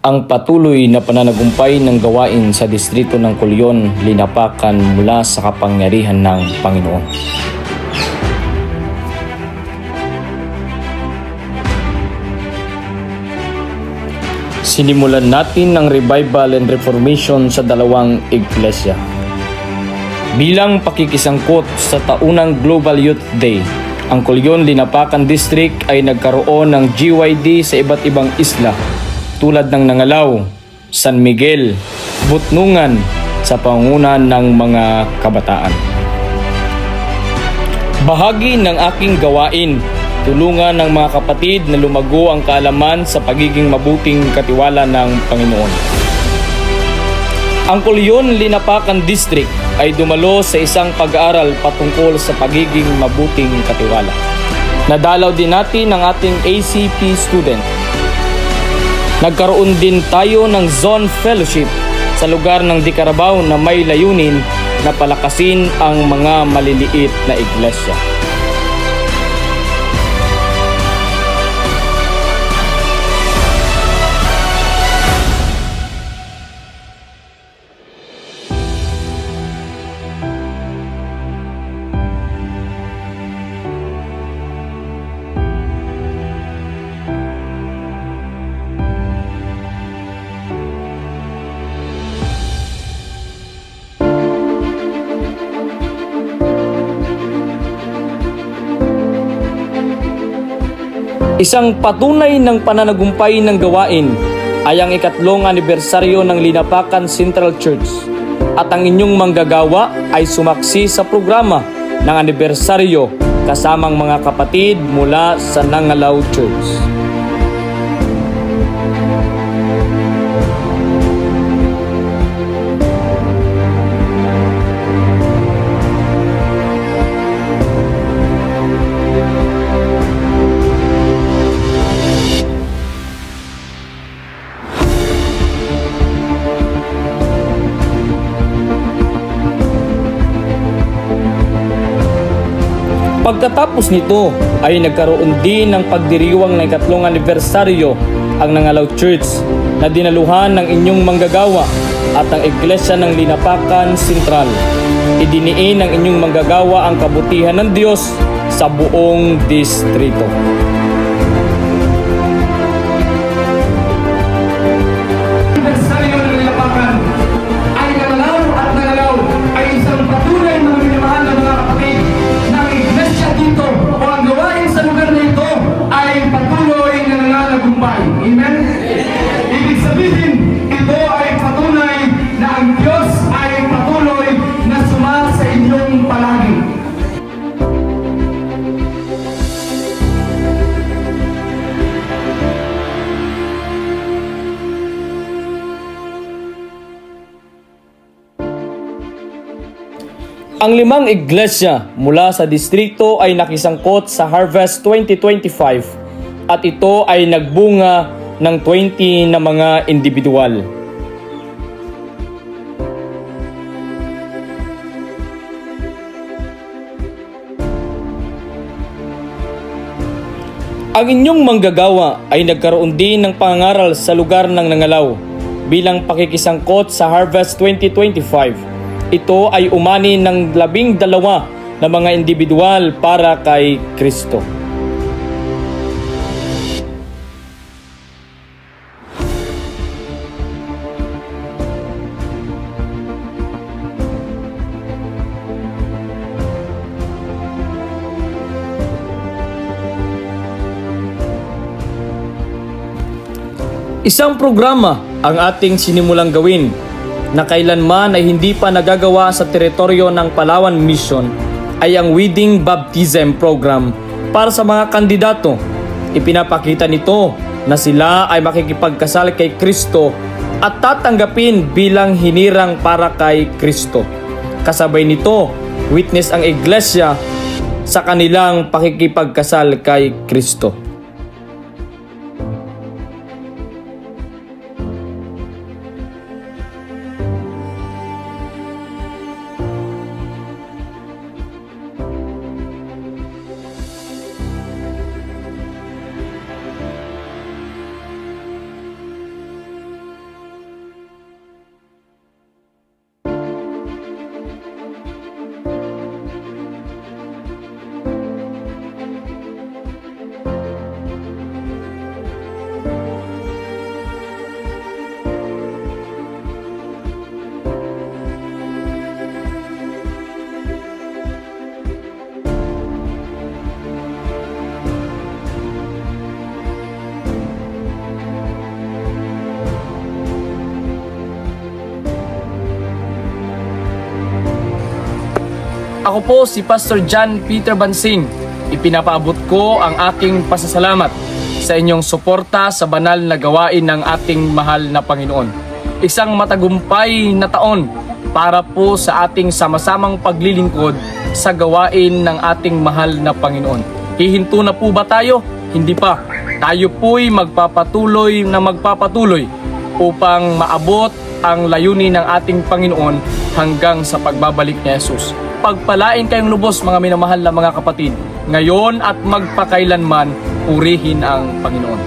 ang patuloy na pananagumpay ng gawain sa distrito ng Culion, Linapacan mula sa kapangyarihan ng Panginoon. Sinimulan natin ang revival and reformation sa dalawang iglesia. Bilang pakikisangkot sa taunang Global Youth Day, ang Culion, Linapacan District ay nagkaroon ng GYD sa iba't ibang isla tulad ng Nangalaw, San Miguel, Butnungan sa pangunahan ng mga kabataan. Bahagi ng aking gawain, tulungan ng mga kapatid na lumago ang kaalaman sa pagiging mabuting katiwala ng Panginoon. Ang Culion, Linapacan District ay dumalo sa isang pag-aaral patungkol sa pagiging mabuting katiwala. Nadalaw din natin ang ating ACP student. Nagkaroon din tayo ng Zone Fellowship sa lugar ng Di Carabao na may layunin na palakasin ang mga maliliit na iglesia. Isang patunay ng pananagumpay ng gawain ay ang ikatlong anibersaryo ng Linapacan Central Church at ang inyong manggagawa ay sumaksi sa programa ng anibersaryo kasamang mga kapatid mula sa Nangalaw Church. Pagkatapos nito ay nagkaroon din ng pagdiriwang ng ikatlong anibersaryo ang Nangalaw Church na dinaluhan ng inyong manggagawa at ang Iglesia ng Linapacan Central. Idiniin ng inyong manggagawa ang kabutihan ng Diyos sa buong distrito. Anibersaryo ng Linapacan ay Nangalaw at Nangalaw ay isang patunay na minamahal ng mga kapatid ng iglesia dito o ang gawain sa lugar na ito ay patuloy na nananagumpay. Amen? Ibig sabihin, ito ay patunay na ang Diyos ay patuloy na sumama sa inyong palagi. Ang limang iglesia mula sa distrito ay nakisangkot sa Harvest 2025 at ito ay nagbunga ng 20 na mga individual. Ang inyong manggagawa ay nagkaroon din ng pangangaral sa lugar ng Nangalaw bilang pakikisangkot sa Harvest 2025. Ito ay umani ng 12 na mga individual para kay Kristo. Isang programa ang ating sinimulang gawin na kailanman ay hindi pa nagagawa sa teritoryo ng Palawan Mission ay ang Wedding Baptism Program para sa mga kandidato. Ipinapakita nito na sila ay makikipagkasal kay Kristo at tatanggapin bilang hinirang para kay Kristo. Kasabay nito, witness ang iglesia sa kanilang pakikipagkasal kay Kristo. Ako po si Pastor John Peter Bansing. Ipinapaabot ko ang aking pasasalamat sa inyong suporta sa banal na gawain ng ating mahal na Panginoon. Isang matagumpay na taon para po sa ating sama-samang paglilingkod sa gawain ng ating mahal na Panginoon. Hihinto na po ba tayo? Hindi pa. Tayo po'y magpapatuloy upang maabot ang layunin ng ating Panginoon hanggang sa pagbabalik ni Jesus. Pagpalain kayong lubos, mga minamahal na mga kapatid, ngayon at magpakailanman, purihin ang Panginoon.